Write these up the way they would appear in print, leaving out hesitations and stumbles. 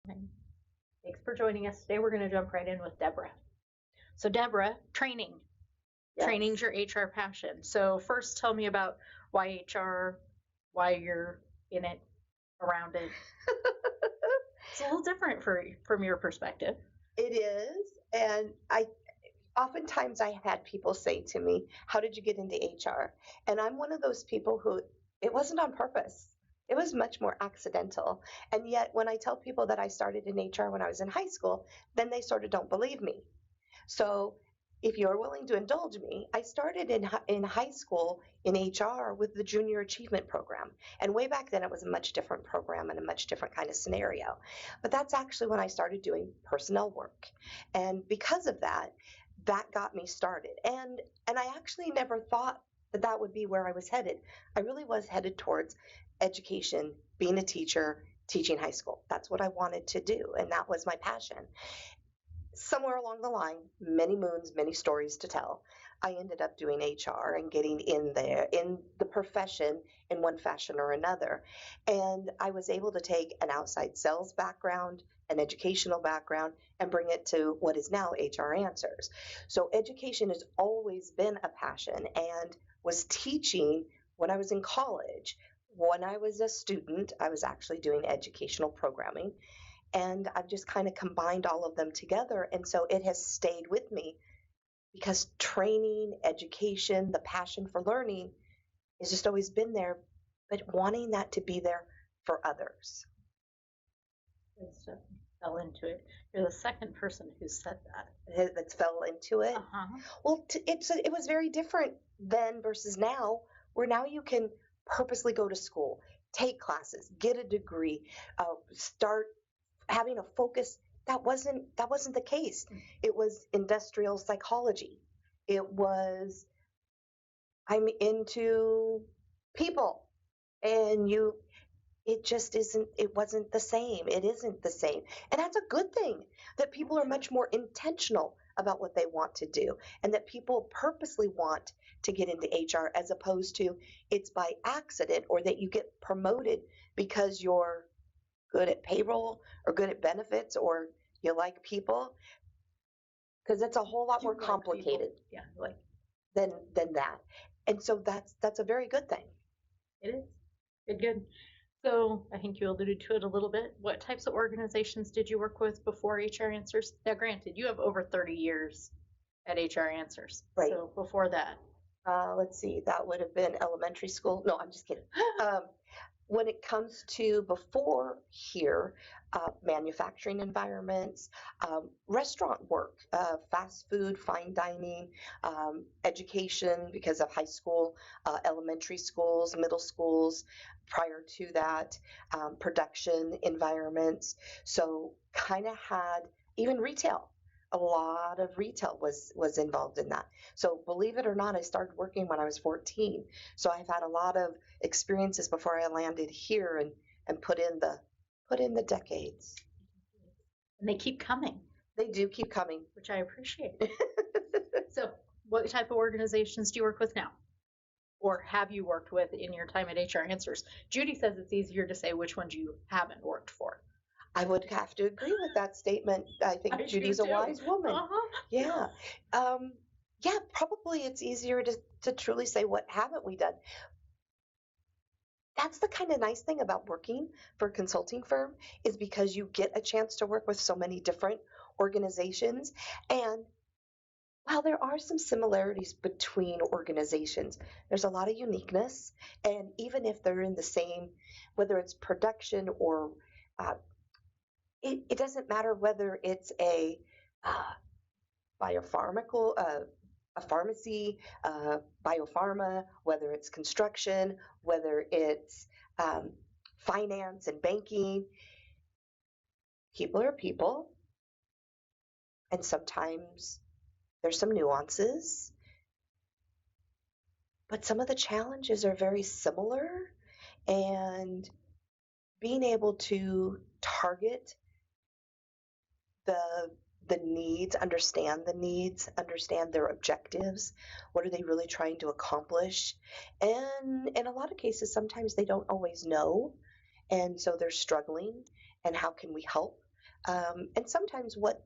Okay. Thanks for joining us today. We're going to jump right in with Deborah. So, Deborah, training. Yes. Training's your HR passion. So, first, tell me about why HR, why you're in it, around it. It's a little different from your perspective. It is. And oftentimes I had people say to me, how did you get into HR? And I'm one of those people who, it wasn't on purpose. It was much more accidental. And yet when I tell people that I started in HR when I was in high school, then they sort of don't believe me. So if you're willing to indulge me, I started in high school in HR with the Junior Achievement Program. And way back then, it was a much different program and a much different kind of scenario. But that's actually when I started doing personnel work. And because of that, that got me started. And I actually never thought that that would be where I was headed. I really was headed towards education, being a teacher, teaching high school. That's what I wanted to do. And that was my passion. Somewhere along the line, many moons, many stories to tell, I ended up doing HR and getting in there in the profession in one fashion or another. And I was able to take an outside sales background, an educational background, and bring it to what is now HR Answers. So education has always been a passion, and was teaching when I was in college. When I was a student, I was actually doing educational programming, and I've just kind of combined all of them together. And so it has stayed with me because training, education, the passion for learning has just always been there, but wanting that to be there for others. So fell into it. You're the second person who said that. That fell into it. Well, it was very different then versus now, where now you can purposely go to school, take classes, get a degree, start having a focus. That wasn't the case. It was industrial psychology. It was, I'm into people, and it just isn't, it wasn't the same. It isn't the same. And that's a good thing, that people are much more intentional about what they want to do, and that people purposely want to get into HR, as opposed to it's by accident, or that you get promoted because you're good at payroll or good at benefits or you like people, because it's a whole lot more complicated than that. And so that's a very good thing. It is. Good. So I think you alluded to it a little bit. What types of organizations did you work with before HR Answers? Now, granted, you have over 30 years at HR Answers. Right. So before that. Let's see, that would have been elementary school. No, I'm just kidding. When it comes to before here, manufacturing environments, restaurant work, fast food, fine dining, education because of high school, elementary schools, middle schools, prior to that, production environments. So kind of had even retail. A lot of retail was involved in that. So believe it or not, I started working when I was 14. So I've had a lot of experiences before I landed here and put in the decades. And they keep coming. They do keep coming, which I appreciate. So what type of organizations do you work with now? Or have you worked with in your time at HR Answers? Judy says it's easier to say which ones you haven't worked for. I would have to agree with that statement. I think Judy's a wise woman. Yeah. Yeah, probably it's easier to truly say what haven't we done. That's the kind of nice thing about working for a consulting firm, is because you get a chance to work with so many different organizations. And while there are some similarities between organizations, there's a lot of uniqueness. And even if they're in the same, whether it's production or it doesn't matter whether it's a biopharmaceutical, a pharmacy, biopharma, whether it's construction, whether it's finance and banking. People are people, and sometimes there's some nuances, but some of the challenges are very similar, and being able to target the needs, understand their objectives. What are they really trying to accomplish? And in a lot of cases, sometimes they don't always know. And so they're struggling. And how can we help? And sometimes what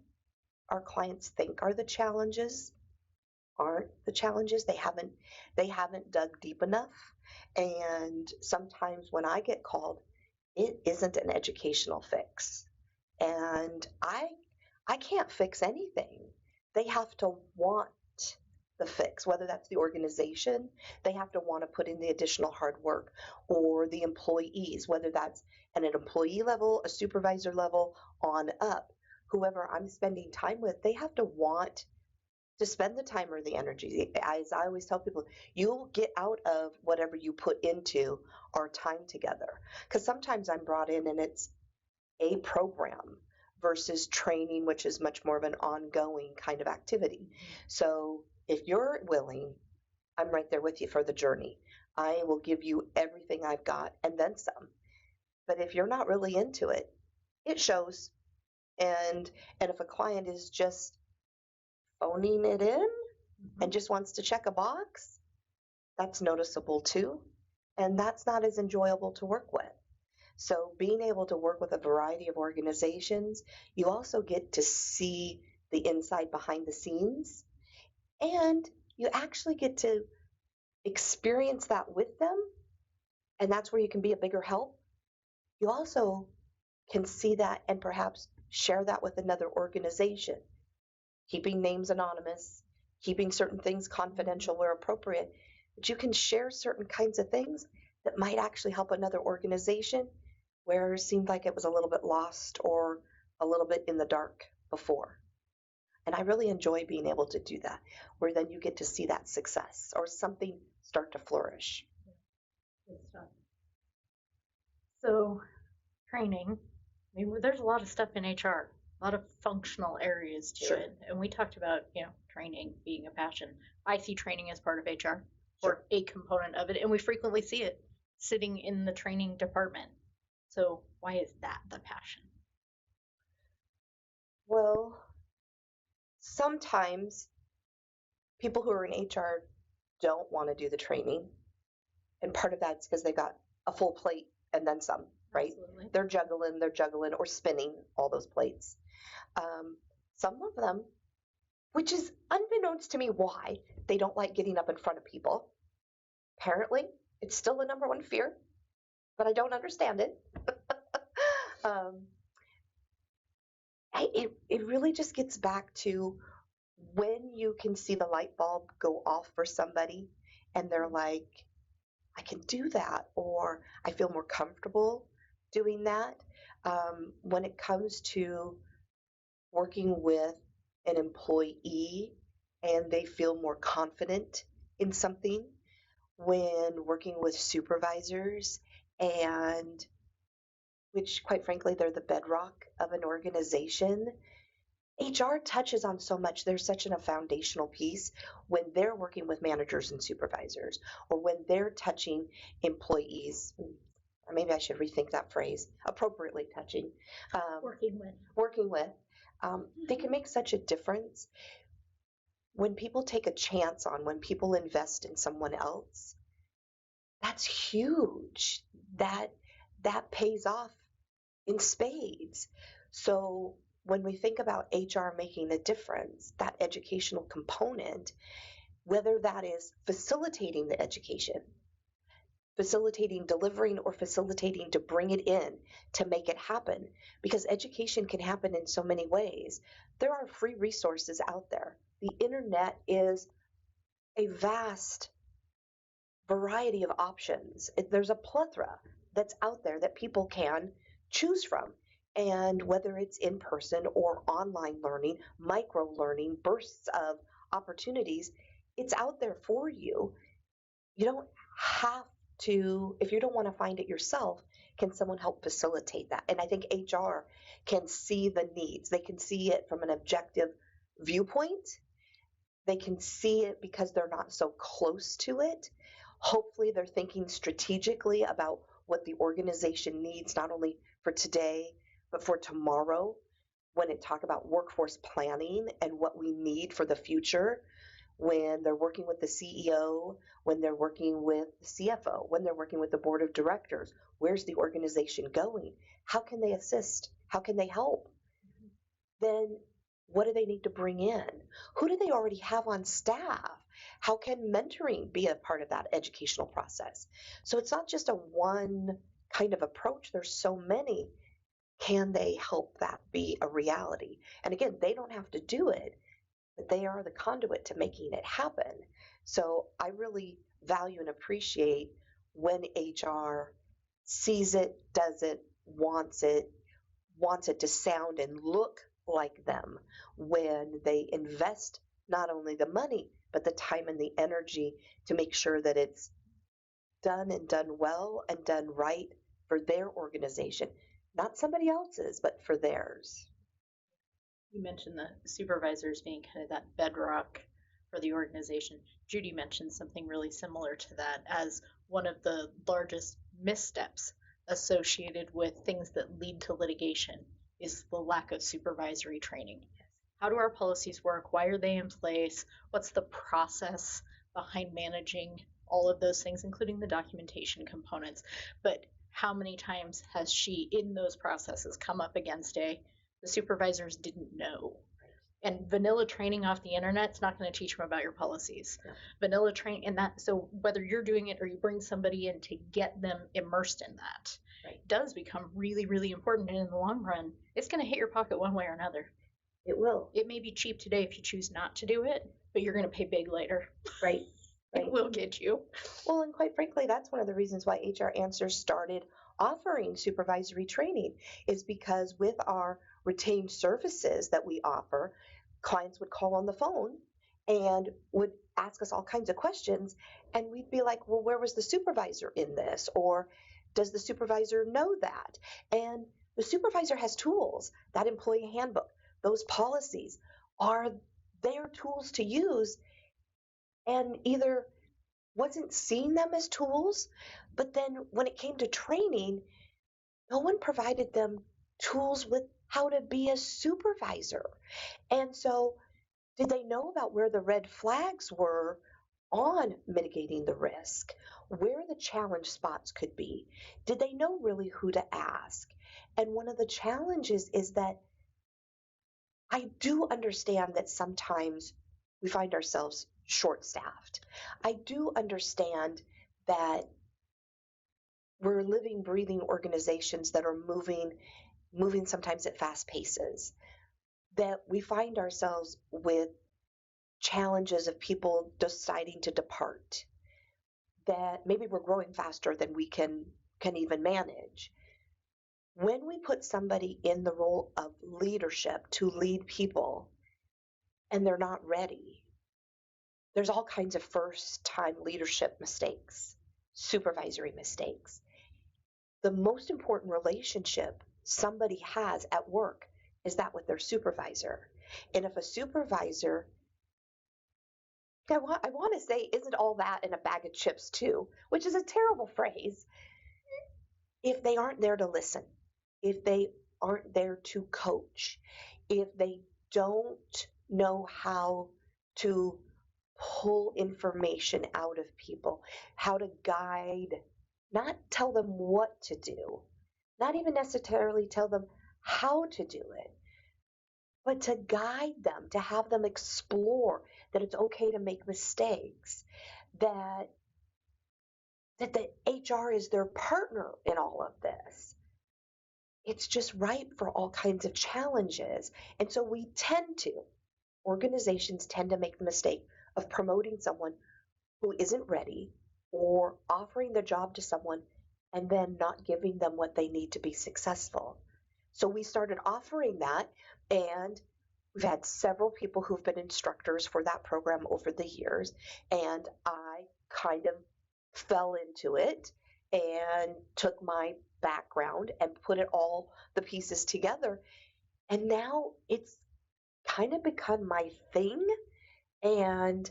our clients think are the challenges aren't the challenges. They haven't dug deep enough. And sometimes when I get called, it isn't an educational fix. And I can't fix anything. They have to want the fix, whether that's the organization, they have to want to put in the additional hard work, or the employees, whether that's at an employee level, a supervisor level, on up, whoever I'm spending time with, they have to want to spend the time or the energy. As I always tell people, you'll get out of whatever you put into our time together. Because sometimes I'm brought in and it's a program versus training, which is much more of an ongoing kind of activity. So if you're willing, I'm right there with you for the journey. I will give you everything I've got and then some. But if you're not really into it, it shows. And if a client is just phoning it in and just wants to check a box, that's noticeable too. And that's not as enjoyable to work with. So being able to work with a variety of organizations, you also get to see the inside behind the scenes, and you actually get to experience that with them. And that's where you can be a bigger help. You also can see that and perhaps share that with another organization, keeping names anonymous, keeping certain things confidential where appropriate. But you can share certain kinds of things that might actually help another organization where it seemed like it was a little bit lost or a little bit in the dark before. And I really enjoy being able to do that, where then you get to see that success or something start to flourish. Good stuff. So, training. I mean, there's a lot of stuff in HR, a lot of functional areas to Sure. it. And we talked about, training being a passion. I see training as part of HR Sure. or a component of it, and we frequently see it sitting in the training department. So, why is that the passion? Well, sometimes people who are in HR don't want to do the training. And part of that's because they got a full plate and then some, right? Absolutely. They're juggling or spinning all those plates. Some of them, which is unbeknownst to me why, they don't like getting up in front of people. Apparently, it's still the number one fear, but I don't understand it. It really just gets back to when you can see the light bulb go off for somebody and they're like, I can do that, or I feel more comfortable doing that. When it comes to working with an employee and they feel more confident in something, when working with supervisors, and which, quite frankly, they're the bedrock of an organization. HR touches on so much. There's such a foundational piece when they're working with managers and supervisors, or when they're touching employees. Or maybe I should rethink that phrase. Appropriately touching. Working with. They can make such a difference. When people take a chance on, when people invest in someone else, that's huge. That pays off in spades. So when we think about HR making a difference, that educational component, whether that is facilitating the education, facilitating delivering, or facilitating to bring it in to make it happen, because education can happen in so many ways. There are free resources out there. The internet is a vast variety of options. There's a plethora that's out there that people can choose from. And whether it's in person or online learning, micro learning, bursts of opportunities, it's out there for you. You don't have to, if you don't want to find it yourself, can someone help facilitate that? And I think HR can see the needs. They can see it from an objective viewpoint. They can see it because they're not so close to it. Hopefully, they're thinking strategically about what the organization needs, not only for today, but for tomorrow. When it talk about workforce planning and what we need for the future, when they're working with the CEO, when they're working with the CFO, when they're working with the board of directors, where's the organization going? How can they assist? How can they help? then what do they need to bring in? Who do they already have on staff? How can mentoring be a part of that educational process? So it's not just a one kind of approach, there's so many. Can they help that be a reality? And again, they don't have to do it, but they are the conduit to making it happen. So I really value and appreciate when HR sees it, does it, wants it to sound and look like them when they invest not only the money, but the time and the energy to make sure that it's done and done well and done right for their organization, not somebody else's, but for theirs. You mentioned the supervisors being kind of that bedrock for the organization. Judy mentioned something really similar to that as one of the largest missteps associated with things that lead to litigation is the lack of supervisory training. How do our policies work? Why are they in place? What's the process behind managing all of those things, including the documentation components? But how many times has she, in those processes, come up against the supervisors didn't know? And vanilla training off the internet's not going to teach them about your policies. Yeah. Vanilla training, and that, so whether you're doing it or you bring somebody in to get them immersed in that, right, does become really, really important. And in the long run, it's going to hit your pocket one way or another. It will. It may be cheap today if you choose not to do it, but you're going to pay big later. Right. It will get you. Well, and quite frankly, that's one of the reasons why HR Answers started offering supervisory training, is because with our retained services that we offer, clients would call on the phone and would ask us all kinds of questions. And we'd be like, well, where was the supervisor in this? Or does the supervisor know that? And the supervisor has tools. That employee handbook, those policies are their tools to use, and either wasn't seeing them as tools, but then when it came to training, no one provided them tools with how to be a supervisor. And so, did they know about where the red flags were on mitigating the risk, where the challenge spots could be? Did they know really who to ask? And one of the challenges is that I do understand that sometimes we find ourselves short staffed. I do understand that we're living, breathing organizations that are moving sometimes at fast paces, that we find ourselves with challenges of people deciding to depart, that maybe we're growing faster than we can even manage. When we put somebody in the role of leadership to lead people and they're not ready, there's all kinds of first time leadership mistakes, supervisory mistakes. The most important relationship somebody has at work is that with their supervisor. And if a supervisor, I want to say, isn't all that in a bag of chips too, which is a terrible phrase, if they aren't there to listen, if they aren't there to coach, if they don't know how to pull information out of people, how to guide, not tell them what to do, not even necessarily tell them how to do it, but to guide them, to have them explore that it's okay to make mistakes, that the HR is their partner in all of this. It's just ripe for all kinds of challenges. And so organizations tend to make the mistake of promoting someone who isn't ready, or offering the job to someone and then not giving them what they need to be successful. So we started offering that, and we've had several people who've been instructors for that program over the years, and I kind of fell into it and took my background and put the pieces together. And now it's kind of become my thing, and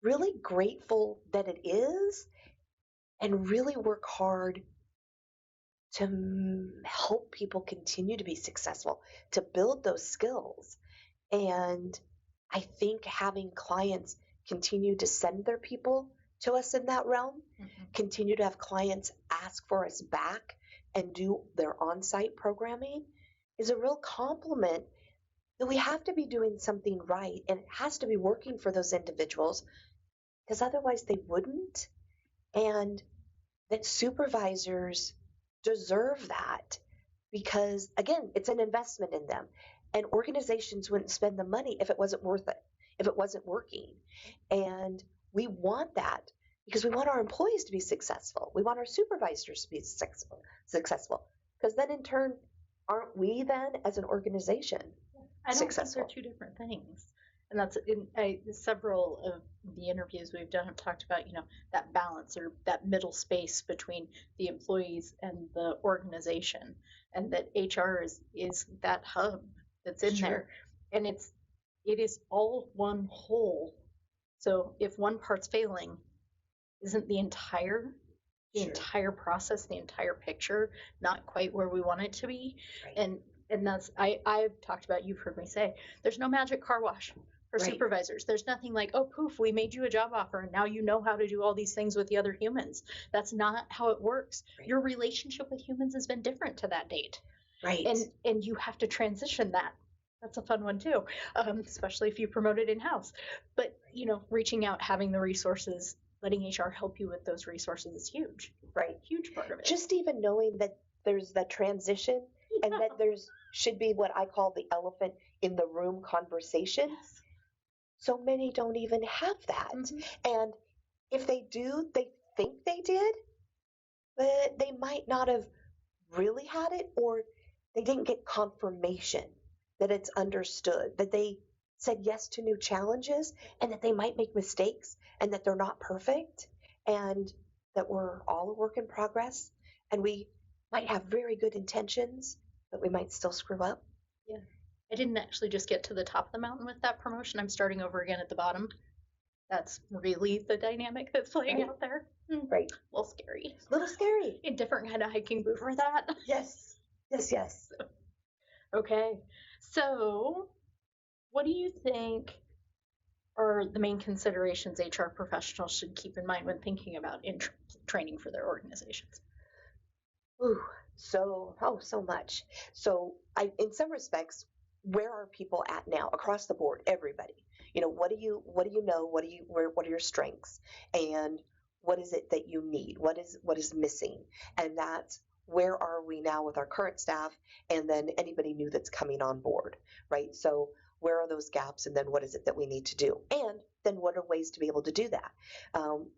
really grateful that it is, and really work hard to help people continue to be successful, to build those skills. And I think having clients continue to send their people to us in that realm, continue to have clients ask for us back and do their on-site programming, is a real compliment that we have to be doing something right and it has to be working for those individuals because otherwise they wouldn't. And that supervisors deserve that because, again, it's an investment in them. And organizations wouldn't spend the money if it wasn't worth it, if it wasn't working. And we want that because we want our employees to be successful. We want our supervisors to be successful. Because then in turn, aren't we then as an organization I don't think successful? they're two different things. And that's in several of the interviews we've done have talked about, that balance or that middle space between the employees and the organization, and that HR is that hub that's in there, and it is all one whole. So if one part's failing, isn't the entire process, the entire picture, not quite where we want it to be? Right. And that's I've talked about, you've heard me say, there's no magic car wash for Right. supervisors. There's nothing like, oh poof, we made you a job offer and now you know how to do all these things with the other humans. That's not how it works. Right. Your relationship with humans has been different to that date. Right. And you have to transition that. That's a fun one too, especially if you promote it in-house. But reaching out, having the resources, letting HR help you with those resources is huge. Right. Huge part of it. Just even knowing that there's that transition and that there's should be what I call the elephant in the room conversation. Yes. So many don't even have that. Mm-hmm. And if they do, they think they did, but they might not have really had it, or they didn't get confirmation that it's understood, that they said yes to new challenges and that they might make mistakes and that they're not perfect and that we're all a work in progress and we might have very good intentions, but we might still screw up. Yeah. I didn't actually just get to the top of the mountain with that promotion. I'm starting over again at the bottom. That's really the dynamic that's playing out there. Right. A little scary. A little scary. A different kind of hiking boot for that. Yes. Yes, yes. Okay. So, what do you think are the main considerations HR professionals should keep in mind when thinking about training for their organizations? Ooh, so much. So in some respects, where are people at now across the board? Everybody, what do you know? What are your strengths, and what is it that you need? What is missing? And that's where are we now with our current staff, and then anybody new that's coming on board, right? So where are those gaps, and then what is it that we need to do, and then what are ways to be able to do that?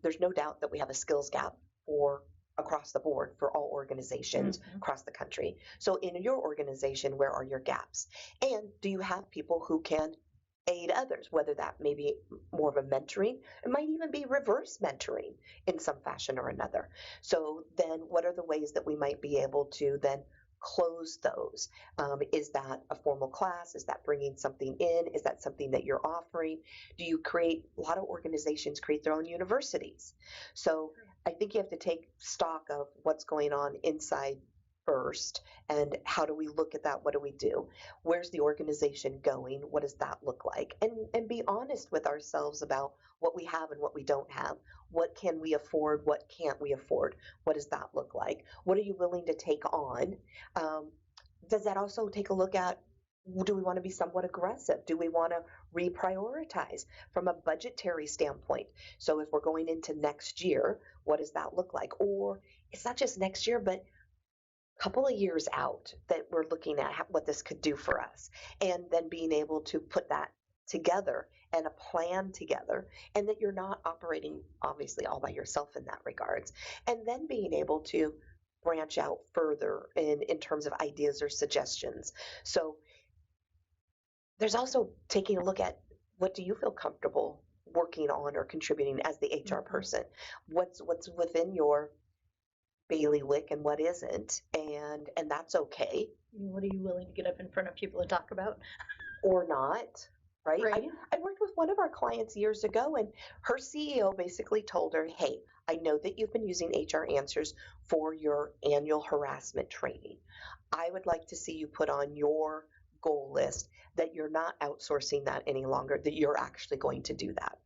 There's no doubt that we have a skills gap for across the board for all organizations across the country. So in your organization, where are your gaps? And do you have people who can aid others, whether that may be more of a mentoring, it might even be reverse mentoring in some fashion or another. So then what are the ways that we might be able to then close those? Is that a formal class? Is that bringing something in? Is that something that you're offering? Do you create, a lot of organizations create their own universities. So I think you have to take stock of what's going on inside first and how do we look at that? What do we do? Where's the organization going? What does that look like? And be honest with ourselves about what we have and what we don't have. What can we afford? What can't we afford? What does that look like? What are you willing to take on? Does that also take a look at, do we want to be somewhat aggressive? Do we want to reprioritize from a budgetary standpoint? So if we're going into next year, what does that look like? Or it's not just next year, but a couple of years out that we're looking at what this could do for us. And then being able to put that together and a plan together, and that you're not operating obviously all by yourself in that regards. And then being able to branch out further in terms of ideas or suggestions. So there's also taking a look at, what do you feel comfortable working on or contributing as the HR person? What's within your bailiwick and what isn't, and that's okay. What are you willing to get up in front of people and talk about? Or not, right? I worked with one of our clients years ago, and her CEO basically told her, hey, I know that you've been using HR Answers for your annual harassment training. I would like to see you put on your goal list that you're not outsourcing that any longer, that you're actually going to do that.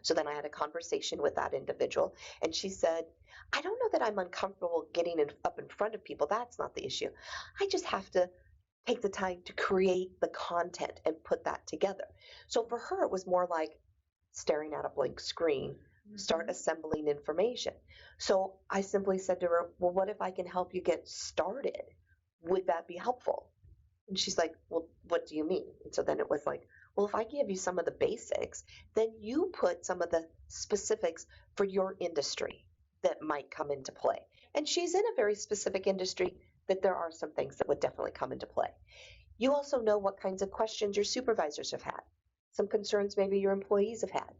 So then I had a conversation with that individual, and she said, I don't know that I'm uncomfortable getting up in front of people. That's not the issue. I just have to take the time to create the content and put that together. So for her, it was more like staring at a blank screen, start assembling information. So I simply said to her, well, what if I can help you get started? Would that be helpful? And she's like, well, what do you mean? And so then it was like, well, if I give you some of the basics, then you put some of the specifics for your industry that might come into play. And she's in a very specific industry that there are some things that would definitely come into play. You also know what kinds of questions your supervisors have had, some concerns maybe your employees have had.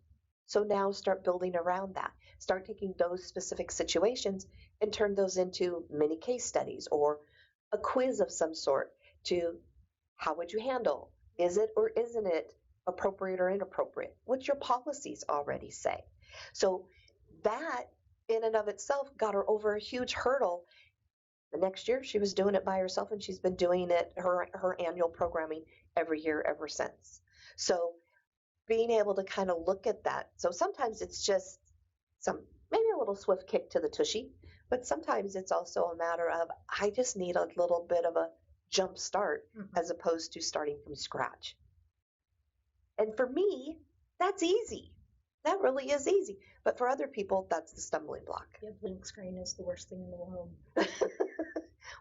So now start building around that. Start taking those specific situations and turn those into mini case studies or a quiz of some sort to how would you handle? Is it or isn't it appropriate or inappropriate? What's your policies already say? So that in and of itself got her over a huge hurdle. The next year she was doing it by herself and she's been doing it her annual programming every year ever since. So being able to kind of look at that. So sometimes it's just some maybe a little swift kick to the tushy, but sometimes it's also a matter of I just need a little bit of a jump start as opposed to starting from scratch. And for me, that's easy. That really is easy. But for other people, that's the stumbling block. Yeah, blink screen is the worst thing in the world.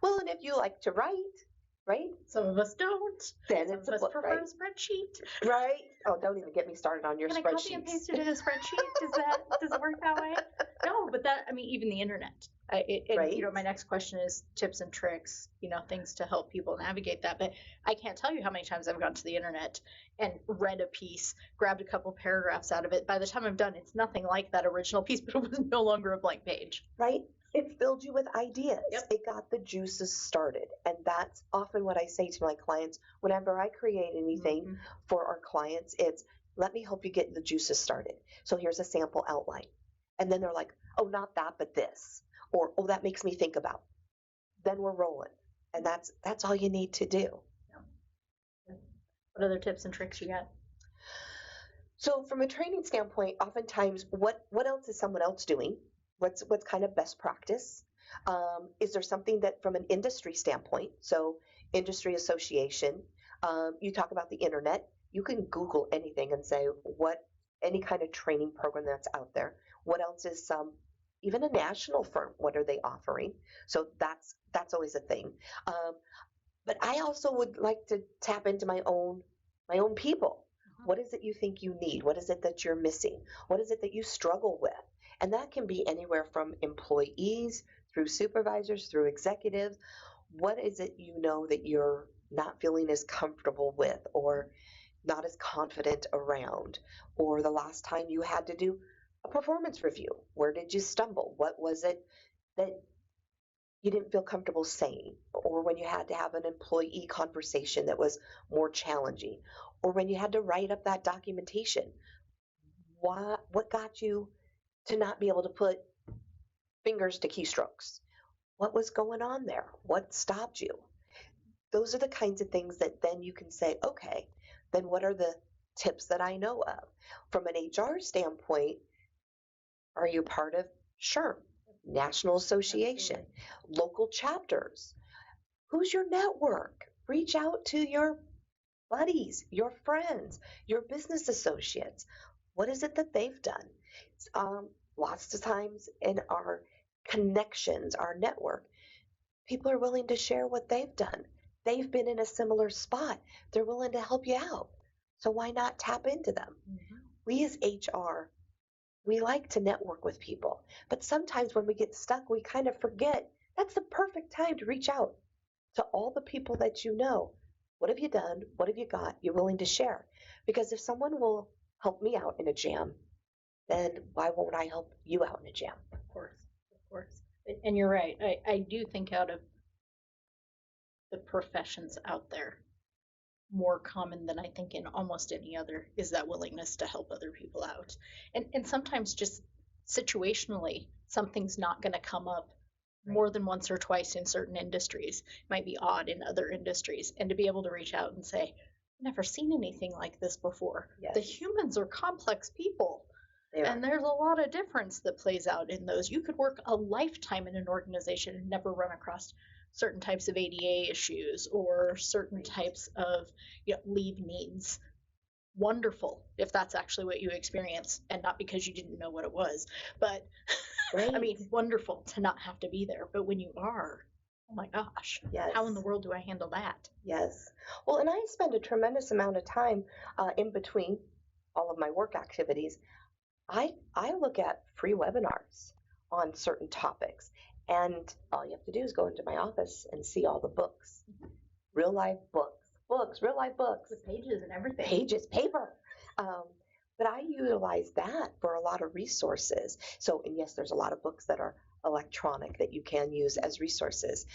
Well, and if you like to write, right? Some of us don't. Then Some it's of a us book, prefer right? a spreadsheet. Right? Oh, don't even get me started on your Can spreadsheets. I copy and paste it in a spreadsheet? Does it work that way? No, but that, I mean, even the internet. Right. You know, my next question is tips and tricks, you know, things to help people navigate that. But I can't tell you how many times I've gone to the internet and read a piece, grabbed a couple paragraphs out of it. By the time I'm done, it's nothing like that original piece, but it was no longer a blank page. Right? It filled you with ideas. Yep. It got the juices started. And that's often what I say to my clients whenever I create anything for our clients. It's let me help you get the juices started. So here's a sample outline. And then they're like, oh, not that, but this. Or, oh, that makes me think about. Then we're rolling. And that's all you need to do. Yeah. What other tips and tricks you got? So from a training standpoint, oftentimes what else is someone else doing? What's kind of best practice? Is there something that from an industry standpoint, so industry association, you talk about the internet, you can Google anything and say what any kind of training program that's out there. What else is some even a national firm, what are they offering? So that's always a thing. But I also would like to tap into my own people. What is it you think you need? What is it that you're missing? What is it that you struggle with? And that can be anywhere from employees through supervisors, through executives. What is it you know that you're not feeling as comfortable with or not as confident around? Or the last time you had to do a performance review, where did you stumble? What was it that you didn't feel comfortable saying? Or when you had to have an employee conversation that was more challenging? Or when you had to write up that documentation? What got you to not be able to put fingers to keystrokes? What was going on there? What stopped you? Those are the kinds of things that then you can say, okay, then what are the tips that I know of? From an HR standpoint, are you part of SHRM, National Association, local chapters? Who's your network? Reach out to your buddies, your friends, your business associates. What is it that they've done? Lots of times in our connections, our network, people are willing to share what they've done. They've been in a similar spot. They're willing to help you out. So why not tap into them? We as HR, we like to network with people, but sometimes when we get stuck, we kind of forget that's the perfect time to reach out to all the people that you know. What have you done? What have you got? You're willing to share. Because if someone will help me out in a jam, then why won't I help you out in a jam? Of course, of course. And you're right. I do think out of the professions out there, more common than I think in almost any other is that willingness to help other people out. And sometimes just situationally, something's not going to come up more than once or twice in certain industries. It might be odd in other industries. And to be able to reach out and say, I've never seen anything like this before. Yes. The humans are complex people. Yeah. And there's a lot of difference that plays out in those. You could work a lifetime in an organization and never run across certain types of ADA issues or certain types of leave needs. Wonderful if that's actually what you experience and not because you didn't know what it was. But I Right. mean, wonderful to not have to be there. But when you are, oh my gosh, Yes. how in the world do I handle that? Yes. Well, and I spend a tremendous amount of time in between all of my work activities. I look at free webinars on certain topics, and all you have to do is go into my office and see all the books, real life books, real life books, With pages and everything. pages, paper. Um, but I utilize that for a lot of resources. So, and yes, there's a lot of books that are electronic that you can use as resources.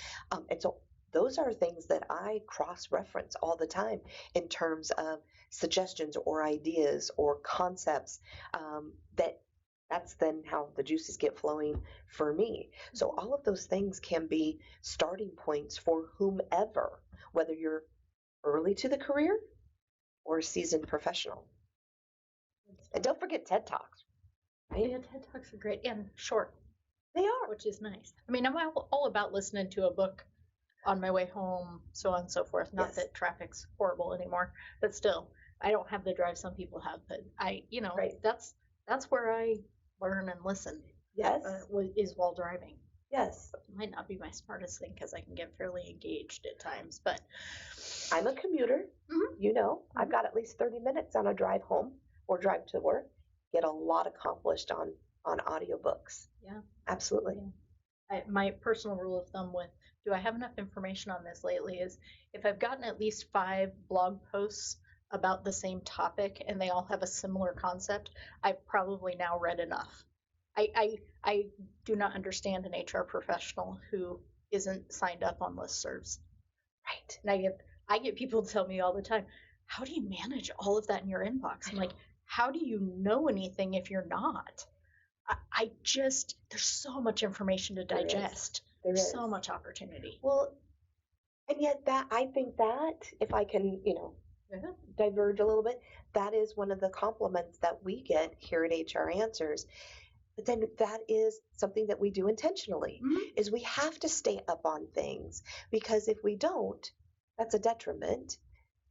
And so those are things that I cross reference all the time in terms of suggestions or ideas or concepts that's then how the juices get flowing for me. So all of those things can be starting points for whomever, whether you're early to the career or a seasoned professional. And don't forget TED Talks, right? Yeah, TED Talks are great and short. They are. Which is nice. I mean, I'm all about listening to a book on my way home, so on and so forth. Not Yes. that traffic's horrible anymore, but still, I don't have the drive some people have. But Right. that's where I learn and listen. Yes. Is while driving. Yes. It might not be my smartest thing because I can get fairly engaged at times, but I'm a commuter. I've got at least 30 minutes on a drive home or drive to work. Get a lot accomplished on audiobooks. Yeah. Absolutely. Yeah. My personal rule of thumb with do I have enough information on this lately is if I've gotten at least 5 blog posts about the same topic and they all have a similar concept, I've probably now read enough. I do not understand an HR professional who isn't signed up on listservs. Right. And I get people to tell me all the time, how do you manage all of that in your inbox? I'm like, how do you know anything if you're not? I just, there's so much information to digest. There's so much opportunity. Well, and yet I think that if I can, diverge a little bit, that is one of the compliments that we get here at HR Answers. But then that is something that we do intentionally, is we have to stay up on things, because if we don't, that's a detriment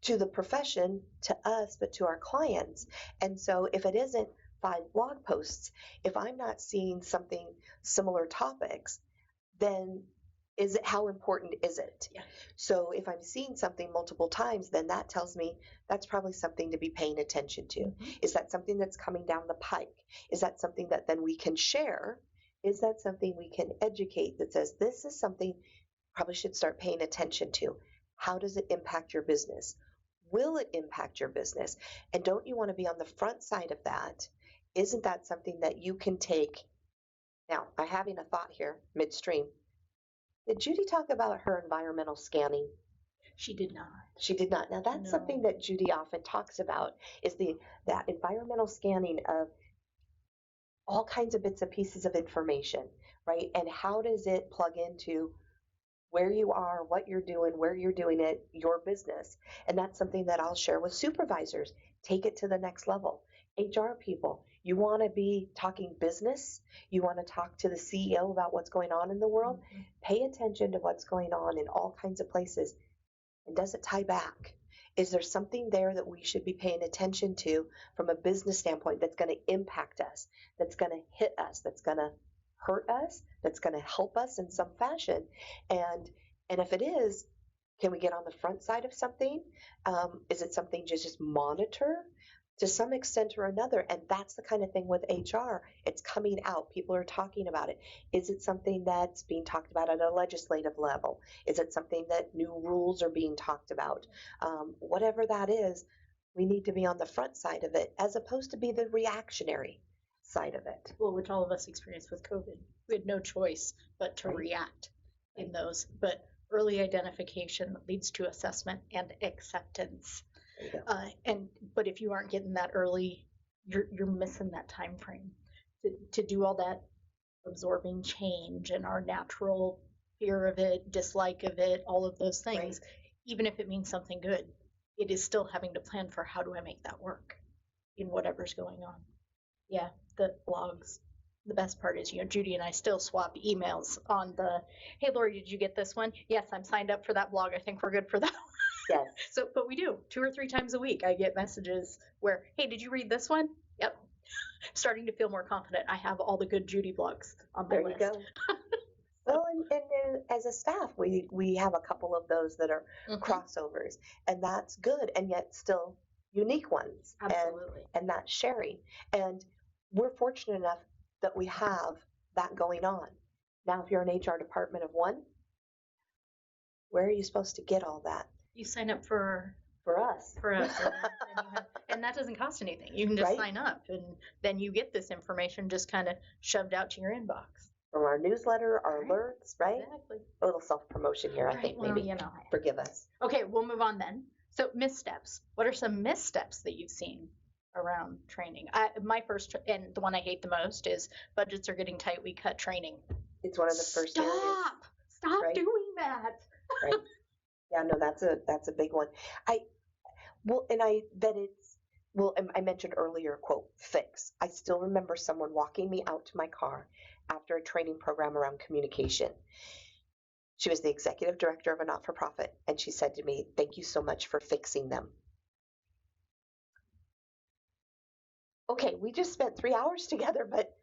to the profession, to us, but to our clients. And so if it isn't 5 blog posts, if I'm not seeing something similar topics, then how important is it? Yeah. So if I'm seeing something multiple times, then that tells me that's probably something to be paying attention to. Is that something that's coming down the pike? Is that something that then we can share? Is that something we can educate that says this is something you probably should start paying attention to? How does it impact your business? Will it impact your business? And don't you want to be on the front side of that? Isn't that something that you can take? Now, I'm having a thought here midstream. Did Judy talk about her environmental scanning? She did not. She did not. Now that's something that Judy often talks about, is that environmental scanning of all kinds of bits and pieces of information, right? And how does it plug into where you are, what you're doing, where you're doing it, your business. And that's something that I'll share with supervisors. Take it to the next level. HR people, you want to be talking business, you want to talk to the CEO about what's going on in the world, pay attention to what's going on in all kinds of places. And does it tie back? Is there something there that we should be paying attention to from a business standpoint that's going to impact us, that's going to hit us, that's going to hurt us, that's going to help us in some fashion? And if it is, can we get on the front side of something? Is it something to just monitor to some extent or another? And that's the kind of thing with HR. It's coming out. People are talking about it. Is it something that's being talked about at a legislative level? Is it something that new rules are being talked about? Whatever that is, we need to be on the front side of it as opposed to be the reactionary side of it. Well, which all of us experienced with COVID. We had no choice but to react in those. But early identification leads to assessment and acceptance. But if you aren't getting that early, you're missing that time frame to do all that absorbing change and our natural fear of it, dislike of it, all of those things. Even if it means something good, it is still having to plan for how do I make that work in whatever's going on. Yeah, the blogs. The best part is, Judy and I still swap emails on the, hey, Lori, did you get this one? Yes, I'm signed up for that blog. I think we're good for that. Yes. So, but we do 2 or 3 times a week. I get messages where, hey, did you read this one? Yep. Starting to feel more confident. I have all the good Judy blogs on my list. There you go. Well, and as a staff, we have a couple of those that are crossovers, and that's good, and yet still unique ones. Absolutely. And that's sharing. And we're fortunate enough that we have that going on. Now, if you're an HR department of one, where are you supposed to get all that? You sign up for us. And that doesn't cost anything. You can just sign up, and then you get this information just kind of shoved out to your inbox. From our newsletter, our alerts, right? Exactly. A little self-promotion here, I think, maybe. Forgive us. Okay, we'll move on then. So missteps. What are some missteps that you've seen around training? My first, and the one I hate the most, is budgets are getting tight, we cut training. It's one of the first areas. Stop doing that. Right. Yeah, no, that's a big one. I mentioned earlier, quote, fix. I still remember someone walking me out to my car after a training program around communication. She was the executive director of a not-for-profit, and she said to me, "Thank you so much for fixing them." Okay, we just spent 3 hours together, but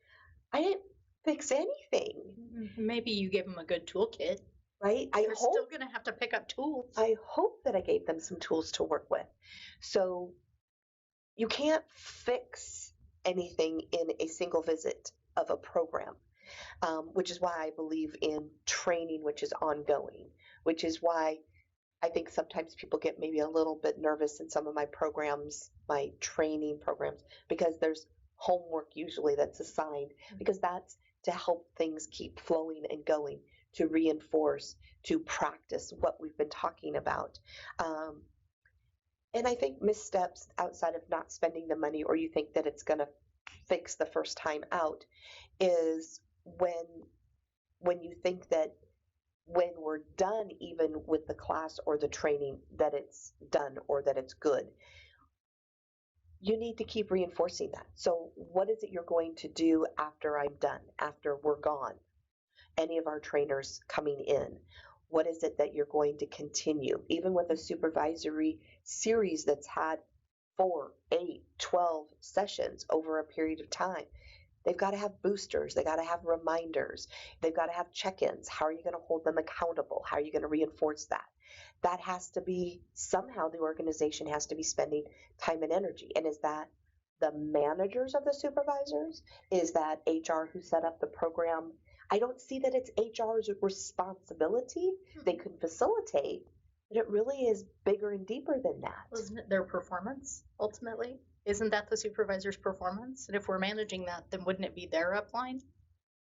I didn't fix anything. Maybe you gave them a good toolkit. Right? They're still going to have to pick up tools. I hope that I gave them some tools to work with. So you can't fix anything in a single visit of a program, which is why I believe in training, which is ongoing, which is why I think sometimes people get maybe a little bit nervous in some of my programs, my training programs, because there's homework usually that's assigned, because that's to help things keep flowing and going, to reinforce, to practice what we've been talking about. And I think missteps outside of not spending the money, or you think that it's going to fix the first time out, is when you think that when we're done, even with the class or the training, that it's done or that it's good. You need to keep reinforcing that. So what is it you're going to do after I'm done, after we're gone? Any of our trainers coming in, what is it that you're going to continue? Even with a supervisory series that's had 4, 8, 12 sessions over a period of time, they've got to have boosters. They got to have reminders. They've got to have check-ins. How are you going to hold them accountable? How are you going to reinforce that? That has to be, somehow the organization has to be spending time and energy. And is that the managers of the supervisors? Is that HR who set up the program? I don't see that it's HR's responsibility. They could facilitate, but it really is bigger and deeper than that. Well, isn't it their performance, ultimately? Isn't that the supervisor's performance? And if we're managing that, then wouldn't it be their upline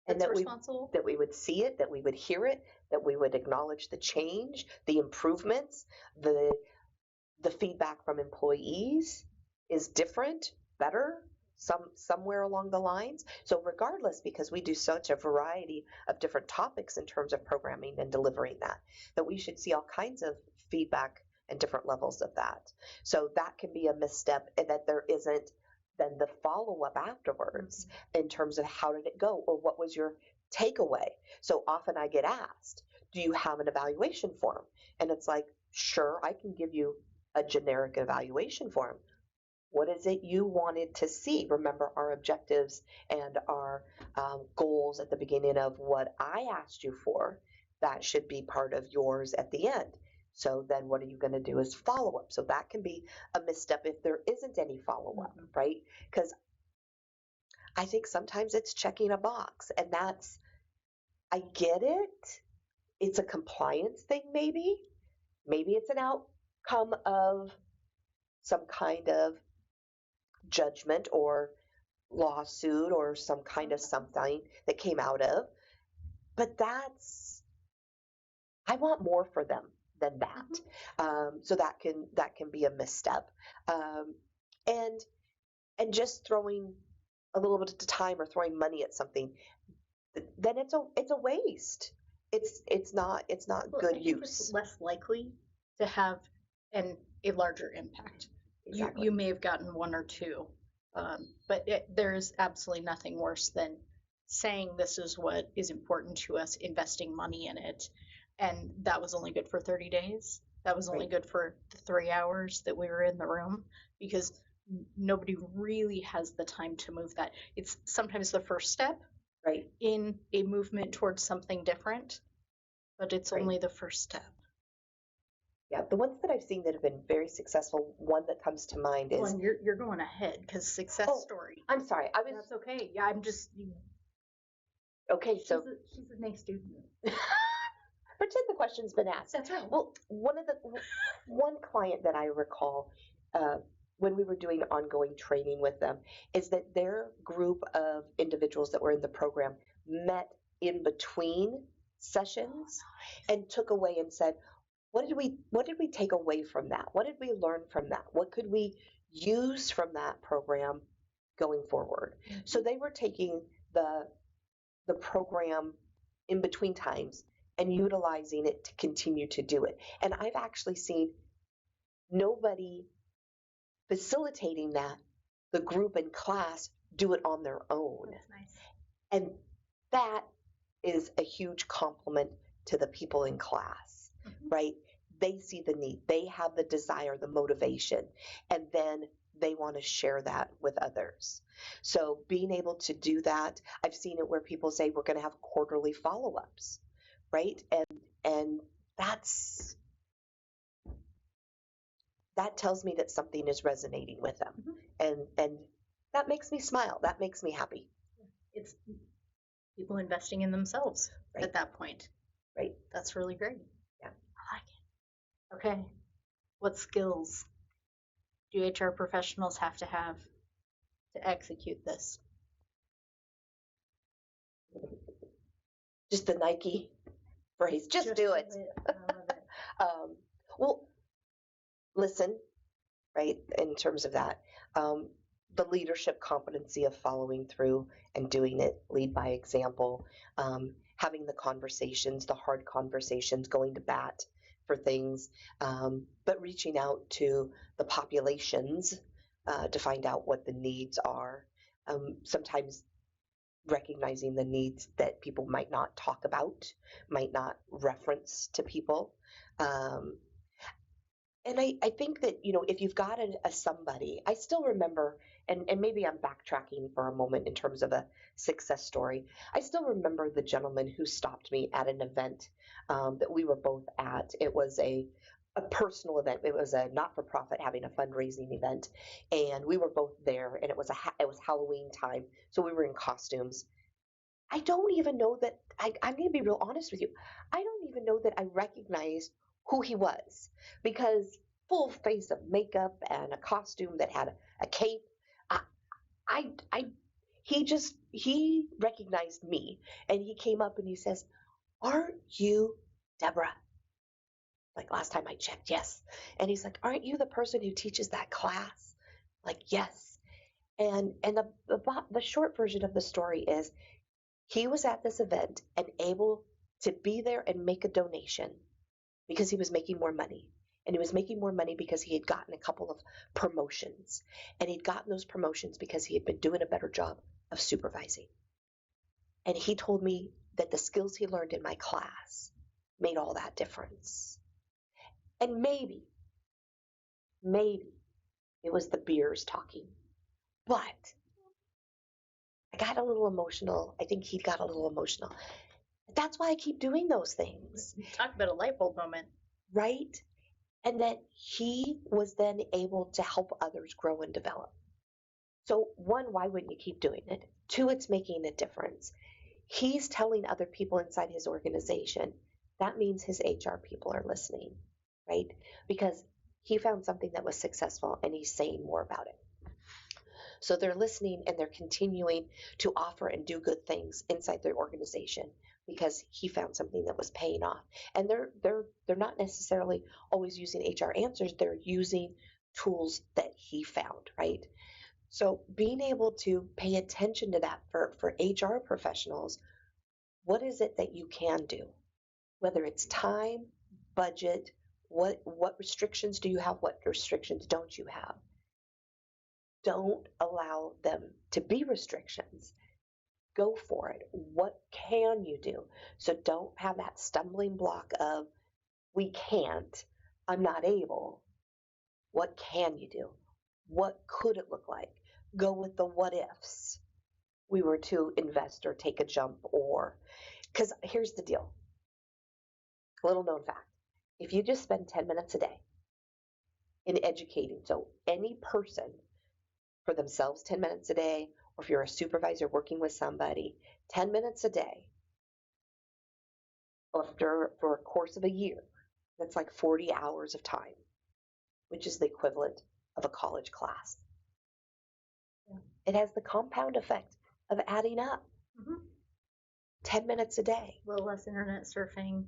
that's responsible? That we would see it, that we would hear it, that we would acknowledge the change, the improvements, the feedback from employees is different, better, somewhere along the lines. So regardless, because we do such a variety of different topics in terms of programming and delivering that we should see all kinds of feedback and different levels of that. So that can be a misstep, and that there isn't then the follow-up afterwards in terms of how did it go, or what was your takeaway. So often I get asked, do you have an evaluation form? And it's like, sure, I can give you a generic evaluation form. What is it you wanted to see? Remember our objectives and our goals at the beginning of what I asked you for. That should be part of yours at the end. So then what are you going to do as follow-up? So that can be a misstep if there isn't any follow-up, right? Because I think sometimes it's checking a box, and that's, I get it. It's a compliance thing, maybe. Maybe it's an outcome of some kind of judgment or lawsuit or some kind of something that came out of. But I want more for them than that. So that can be a misstep. And just throwing a little bit of time or throwing money at something, then it's a waste. It's not good use. It's less likely to have a larger impact. Exactly. You may have gotten 1 or 2, but there's absolutely nothing worse than saying this is what is important to us, investing money in it. And that was only good for 30 days. That was only Right. good for the 3 hours that we were in the room because nobody really has the time to move that. It's sometimes the first step Right. in a movement towards something different, but it's Right. only the first step. Yeah. The ones that I've seen that have been very successful, one that comes to mind is, Well, and you're going ahead because success oh, story. I'm sorry. I was, That's okay. Yeah, I'm just. okay. So She's a nice student. pretend the question's been asked. That's right. Well, one client that I recall, when we were doing ongoing training with them, is that their group of individuals that were in the program met in between sessions and took away and said, what did we take away from that? What did we learn from that? What could we use from that program going forward? So they were taking the program in between times and utilizing it to continue to do it. And I've actually seen nobody facilitating that, the group in class do it on their own. That's nice. And that is a huge compliment to the people in class, right? They see the need, they have the desire, the motivation, and then they want to share that with others. So being able to do that, I've seen it where people say we're going to have quarterly follow-ups, right? And that tells me that something is resonating with them. And that makes me smile. That makes me happy. It's people investing in themselves at that point. Right. That's really great. Yeah. I like it. Okay. What skills do HR professionals have to execute this? Just the Nike phrase, just do it. I love it. Well, listen, right, in terms of that. The leadership competency of following through and doing it, lead by example, having the conversations, the hard conversations, going to bat for things, but reaching out to the populations to find out what the needs are. Sometimes recognizing the needs that people might not talk about, might not reference to people. And I think that, if you've got a somebody, I still remember, and maybe I'm backtracking for a moment in terms of a success story. I still remember the gentleman who stopped me at an event that we were both at. It was a personal event. It was a not-for-profit having a fundraising event, and we were both there. And it was Halloween time, so we were in costumes. I don't even know that I'm going to be real honest with you. I don't even know that I recognized who he was because full face of makeup and a costume that had a cape. I, I, he recognized me and he came up and he says, "Aren't you Deborah?" Like last time I checked, yes. And he's like, "Aren't you the person who teaches that class?" Like, yes. And the short version of the story is he was at this event and able to be there and make a donation because he was making more money. And he was making more money because he had gotten a couple of promotions. And he'd gotten those promotions because he had been doing a better job of supervising. And he told me that the skills he learned in my class made all that difference. And maybe it was the beers talking. But I got a little emotional. I think he got a little emotional. That's why I keep doing those things. Talk about a light bulb moment. Right? And that he was then able to help others grow and develop. So one, why wouldn't you keep doing it? Two, it's making a difference. He's telling other people inside his organization. That means his HR people are listening, right? Because he found something that was successful and he's saying more about it. So they're listening and they're continuing to offer and do good things inside their organization because he found something that was paying off. And they're not necessarily always using HR answers, they're using tools that he found, right? So being able to pay attention to that for HR professionals, what is it that you can do? Whether it's time, budget, what restrictions do you have? What restrictions don't you have? Don't allow them to be restrictions. go for it. What can you do? So don't have that stumbling block of, we can't, I'm not able. What can you do? What could it look like? Go with the what ifs. We were to invest or take a jump, or, because here's the deal, a little known fact. If you just spend 10 minutes a day in educating, so any person for themselves 10 minutes a day, or if you're a supervisor working with somebody, 10 minutes a day, for a course of a year, that's like 40 hours of time, which is the equivalent of a college class. Yeah. It has the compound effect of adding up. Mm-hmm. 10 minutes a day. A little less internet surfing,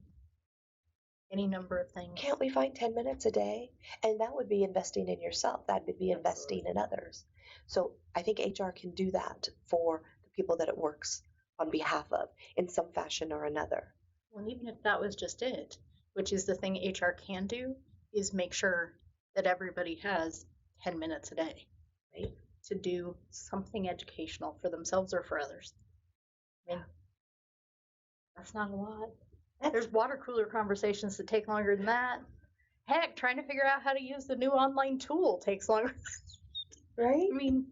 any number of things. Can't we find 10 minutes a day? And that would be investing in yourself. That would be investing in others. So I think HR can do that for the people that it works on behalf of in some fashion or another. Well, even if that was just it, which is the thing HR can do, is make sure that everybody has 10 minutes a day, right, to do something educational for themselves or for others. I mean, that's not a lot. There's water cooler conversations that take longer than that. Heck, trying to figure out how to use the new online tool takes longer. Right? I mean,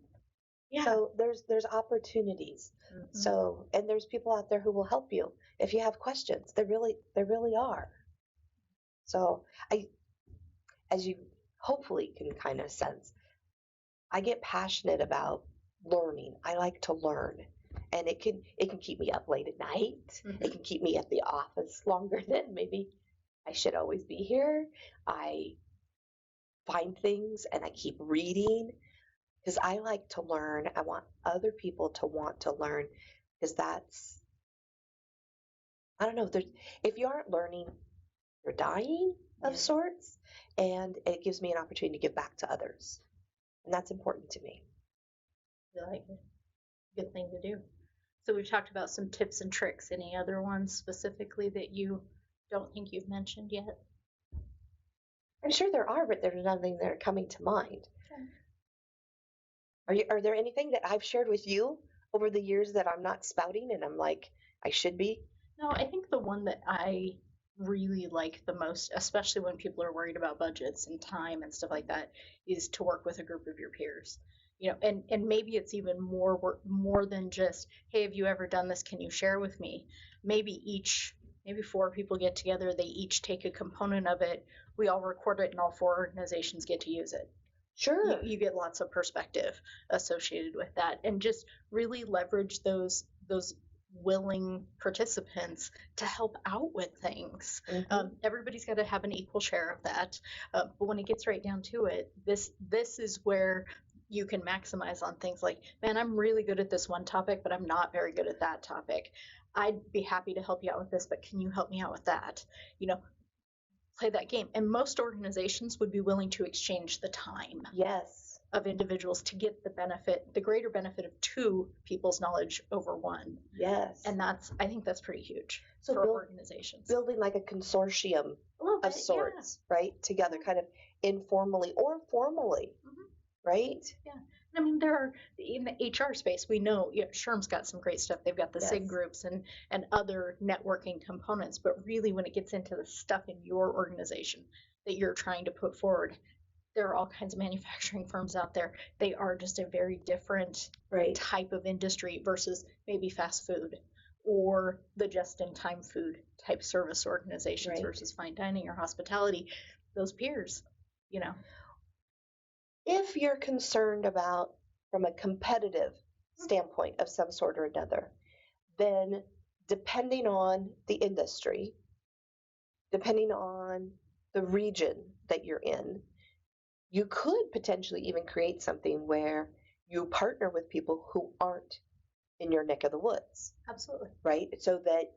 yeah. So there's opportunities. Mm-hmm. So, and there's people out there who will help you if you have questions. There really are. So as you hopefully can kind of sense, I get passionate about learning. I like to learn. And it can keep me up late at night. Mm-hmm. It can keep me at the office longer than maybe I should always be here. I find things and I keep reading because I like to learn. I want other people to want to learn, because that's, I don't know, if you aren't learning, you're dying of sorts, and it gives me an opportunity to give back to others. And that's important to me. I like it. Good thing to do. So we've talked about some tips and tricks. Any other ones specifically that you don't think you've mentioned yet? I'm sure there are, but there's nothing that are coming to mind. Okay. Are there anything that I've shared with you over the years that I'm not spouting and I'm like, I should be? No, I think the one that I really like the most, especially when people are worried about budgets and time and stuff like that, is to work with a group of your peers. You know, and maybe it's even more work, more than just, hey, have you ever done this? Can you share with me? Maybe 4 people get together, they each take a component of it, we all record it, and all 4 organizations get to use it. Sure. You get lots of perspective associated with that, and just really leverage those willing participants to help out with things. Mm-hmm. Everybody's got to have an equal share of that, but when it gets right down to it, this is where you can maximize on things like, man, I'm really good at this one topic, but I'm not very good at that topic. I'd be happy to help you out with this, but can you help me out with that? You know, play that game. And most organizations would be willing to exchange the time. Yes. Of individuals to get the greater benefit of 2 people's knowledge over 1. Yes. And I think that's pretty huge so for organizations. Building like a consortium of sorts, yeah. Right? Together, kind of informally or formally, mm-hmm. Right? Yeah. I mean, there are, in the HR space, we know, SHRM's got some great stuff. They've got the SIG groups and other networking components. But really, when it gets into the stuff in your organization that you're trying to put forward, there are all kinds of manufacturing firms out there. They are just a very different type of industry versus maybe fast food or the just-in-time food type service organizations versus fine dining or hospitality. Those peers, you know. If you're concerned about from a competitive standpoint of some sort or another, then depending on the industry, depending on the region that you're in, you could potentially even create something where you partner with people who aren't in your neck of the woods. Absolutely. Right? So that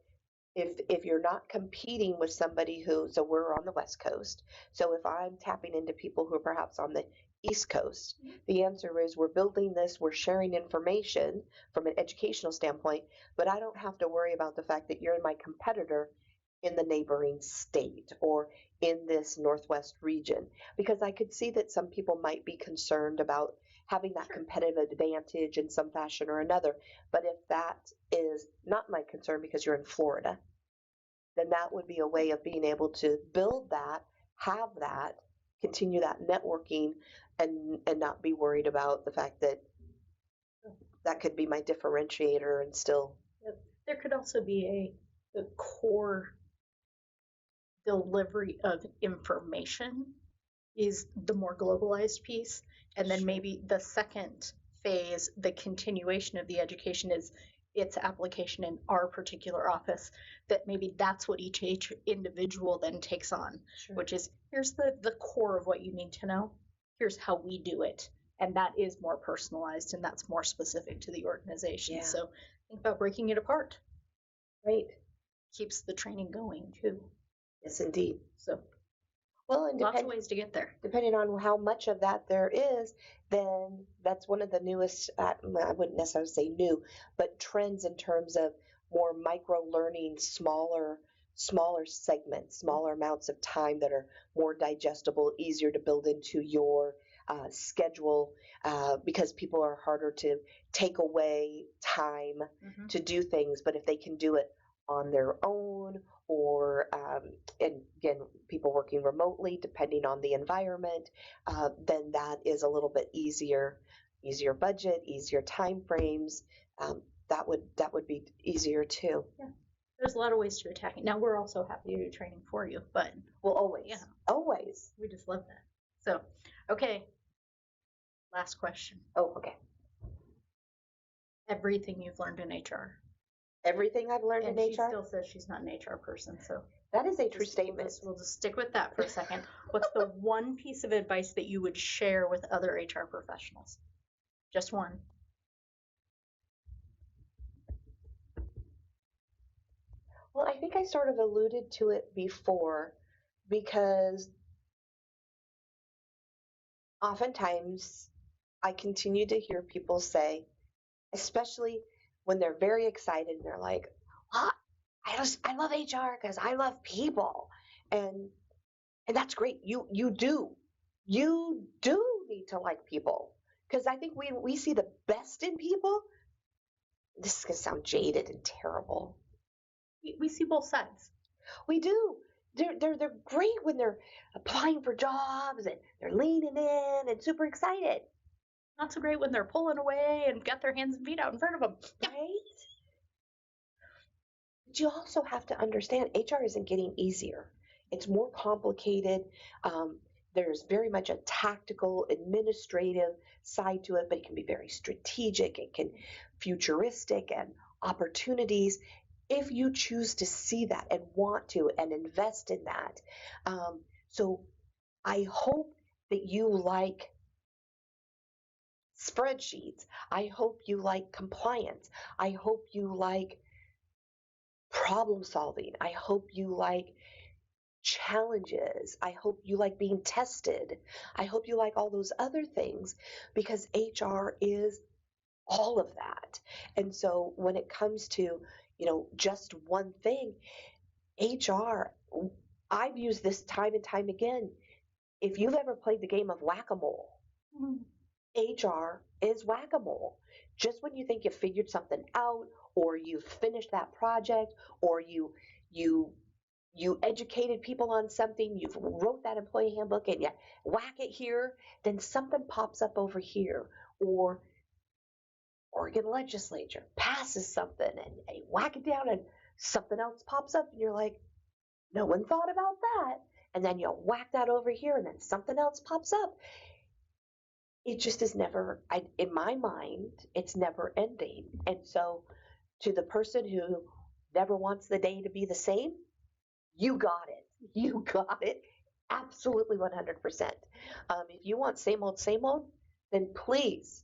if you're not competing with somebody so we're on the West Coast. So if I'm tapping into people who are perhaps on the East Coast, mm-hmm. The answer is we're building this, we're sharing information from an educational standpoint, but I don't have to worry about the fact that you're my competitor in the neighboring state or in this Northwest region, because I could see that some people might be concerned about having that Sure. competitive advantage in some fashion or another. But if that is not my concern because you're in Florida, then that would be a way of being able to build that, have that, continue that networking, and not be worried about the fact that that could be my differentiator and still. Yep. There could also be the core delivery of information is the more globalized piece. And then maybe the second phase, the continuation of the education, is its application in our particular office, that maybe that's what each individual then takes on, Sure. which is here's the core of what you need to know. Here's how we do it. And that is more personalized and that's more specific to the organization. Yeah. So think about breaking it apart. Right. Keeps the training going too. Yes, indeed. So well, and lots of ways to get there. Depending on how much of that there is, then that's one of the newest, I wouldn't necessarily say new, but trends in terms of more micro learning, smaller segments, smaller amounts of time that are more digestible, easier to build into your schedule, because people are harder to take away time to do things. But if they can do it on their own, or and again, people working remotely, depending on the environment, then that is a little bit easier budget, easier time frames. That would be easier too. Yeah. There's a lot of ways to attack it. Now we're also happy to do training for you, but well, always, yeah, always. we just love that. So, okay, last question. Oh, okay. Everything you've learned in HR. Everything I've learned and in she HR. Still says she's not an HR person, so that is a true statement. We'll just stick with that for a second. What's the one piece of advice that you would share with other HR professionals? Just one. Well, I think I sort of alluded to it before, because oftentimes I continue to hear people say, especially when they're very excited and they're like, oh, I love HR because I love people. And that's great. You do need to like people, because I think we see the best in people. This is going to sound jaded and terrible. We see both sides. We do. They're great when they're applying for jobs and they're leaning in and super excited. Not so great when they're pulling away and got their hands and feet out in front of them. Right? But you also have to understand HR isn't getting easier. It's more complicated. There's very much a tactical, administrative side to it, but it can be very strategic. It can futuristic and opportunities if you choose to see that and want to and invest in that. So I hope that you like spreadsheets. I hope you like compliance. I hope you like problem solving. I hope you like challenges. I hope you like being tested. I hope you like all those other things, because HR is all of that. And so when it comes to, just one thing, HR, I've used this time and time again. If you've ever played the game of whack-a-mole, HR is whack-a-mole. Just when you think you've figured something out, or you've finished that project, or you educated people on something, you've wrote that employee handbook and you whack it here, then something pops up over here. Or Oregon legislature passes something and you whack it down and something else pops up and you're like, no one thought about that. And then you whack that over here and then something else pops up. It just is never, in my mind, it's never ending. And so to the person who never wants the day to be the same, you got it. You got it. Absolutely 100%. If you want same old, then please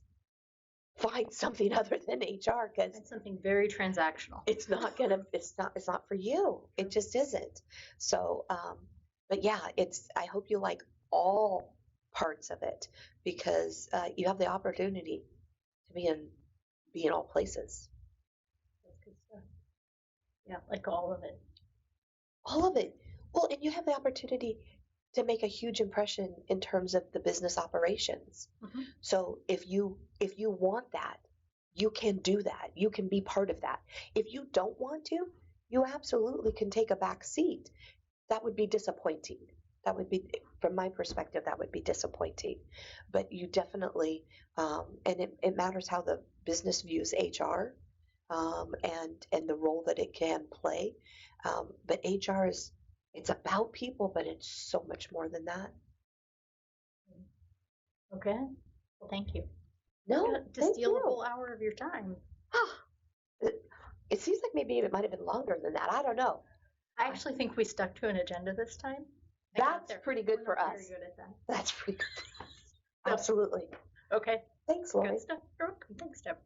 find something other than HR, because it's something very transactional. It's not for you. It just isn't. So, but yeah, I hope you like all parts of it, because you have the opportunity to be in all places. That's good stuff. Yeah, like all of it. All of it. Well, and you have the opportunity to make a huge impression in terms of the business operations. Mm-hmm. So if you want that, you can do that. You can be part of that. If you don't want to, you absolutely can take a back seat. That would be disappointing. That would be, from my perspective, that would be disappointing. But you definitely, and it matters how the business views HR, and the role that it can play. But HR is, it's about people, but it's so much more than that. Okay. Well, thank you. No, To thank steal a you. whole hour of your time. It seems like maybe it might have been longer than that. I don't know. I actually think we stuck to an agenda this time. That's pretty good We're for not us. very good at that. That's pretty good for us. So, Absolutely. okay. Thanks, Lori. Good stuff. You're welcome. Thanks, Deb.